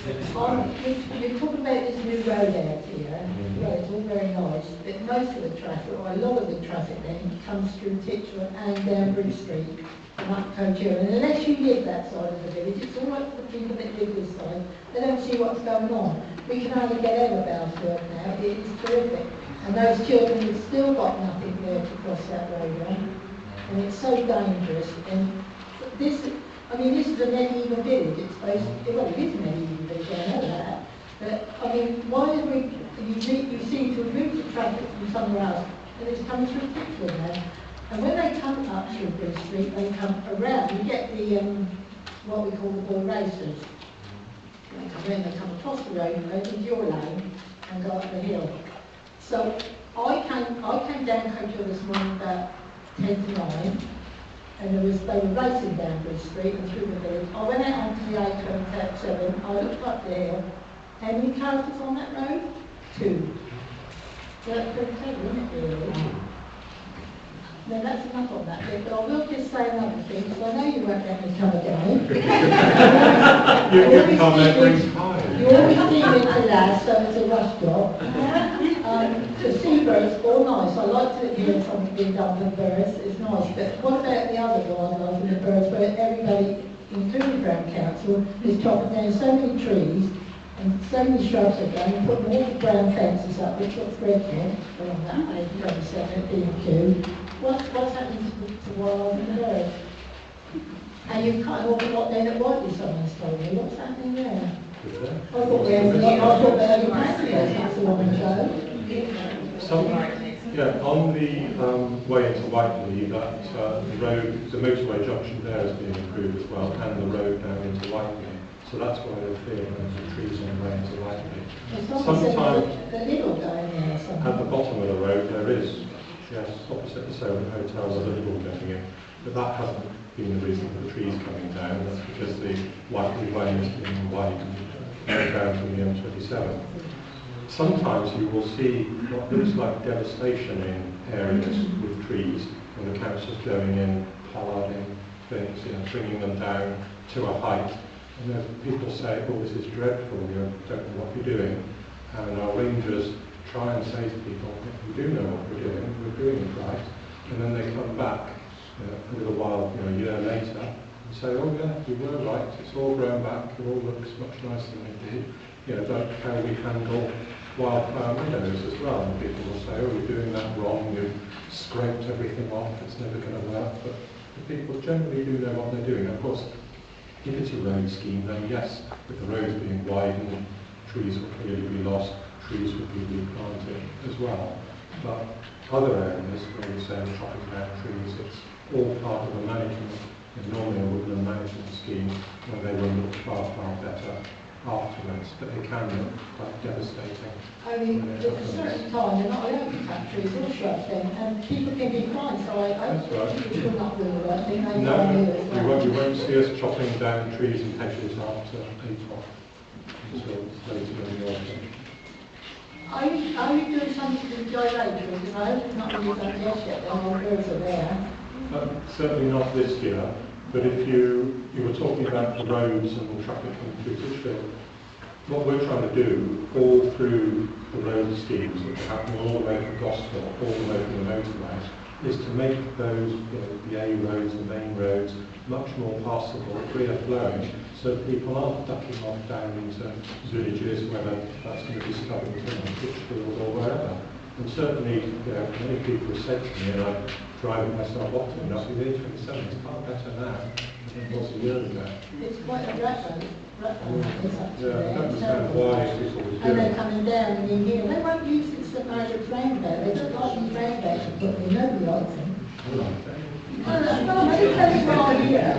We're talking about this new road out here. Well, it's all very nice, but most of the traffic, or a lot of the traffic then, comes through Titchworth and down Bridge Street and up Coach Hill. And unless you live that side of the village, it's all right for the people that live this side. They don't see what's going on. We can only get out of Balsworth now. It is terrific. And those children have still got nothing there to cross that road on. And it's so dangerous. And this, I mean, this is a medieval village. It's supposed to, well, it is a medieval village, I know that. But, I mean, why are we, you seem to have moved the traffic from somewhere else, and it's coming through Titchworth now. And when they come up through Bridge Street, they come around. You get the, what we call the bull racers. They come across the road, into your lane, and go up the hill. So I came down Coach Hill this morning about 10 to 9, and they were racing down Bridge Street and through the village. I went out onto the A27, I looked up the hill. How many cars was on that road? 2. So that's pretty clever, isn't it, really? No, that's enough on that bit, but I will just say another thing, because I know you won't let me come again. You can't let things hide. You always see me to last, so it's a rush job. The seabirds, all nice. I like to hear something being done for birds, it's nice. But what about the other wildlife and the birds, where everybody, including Brown Council, is chopping down so many trees, and so many shrubs again, putting all the brown fences up, which looks dreadful, along that A27 at B&Q. What's happening to wildlife and birds? And you've kind of got then at Whiteley, someone's told me. What's happening there? I thought they had a practice, that's the woman show. On the way into Whiteley, that the road, the motorway junction there is being improved as well, and the road down into Whiteley. So that's why they feel there's some trees on the way into Whiteley. Sometimes a little going there or something. At the bottom of the road there is, yes, opposite the Solent Hotel, there's a little going in. But that hasn't been the reason for the trees coming down. That's because the Whiteley Way is being widened down from the M27. Sometimes you will see what looks like devastation in areas with trees, when the council's going in, pollarding things, bringing them down to a height. And then people say, oh, this is dreadful, you don't know what you're doing. And our rangers try and say to people, we do know what we're doing it right. And then they come back a little while, a year later, and say, oh yeah, you were right, it's all grown back, it all looks much nicer than it did. About how we handle wildflower meadows as well. And people will say, oh, you're doing that wrong, you've scraped everything off, it's never going to work. But the people generally do know what they're doing. Of course, if it's a road scheme, then yes, with the roads being widened, trees will clearly be lost, trees will be replanted as well. But other areas where we say we're chopping down trees, it's all part of a management, normally a woodland management scheme, where they will look far, far better afterwards, but they can look quite devastating. I mean, at a certain time, they're not allowed to cut trees or shrubs then, and people can be fine, so I think it will not really work. I think you won't see us chopping down trees and hedges after April, until later in the autumn. Are you doing something with gyratory? Because I hope it's not really done yet, the whole birds are there. Certainly not this year. But if you were talking about the roads and the traffic coming through Titchfield, what we're trying to do all through the road schemes that are happening all the way from Gosport, all the way from the motorway, is to make those, the A roads, the main roads, much more passable, freer flowing, so people aren't ducking off down into villages, whether that's going to be Stubbington or Titchfield or wherever. And certainly, many people have said to me, and I'm driving myself often, I see the A27 is far better now than it was a year ago. It's quite a rat road. I don't understand why people would do And they're it. coming down and in here. They won't use it St Margaret's roundabout. They don't like these roundabouts and put them. Nobody likes them. I like that. No, that's not. It's very far here.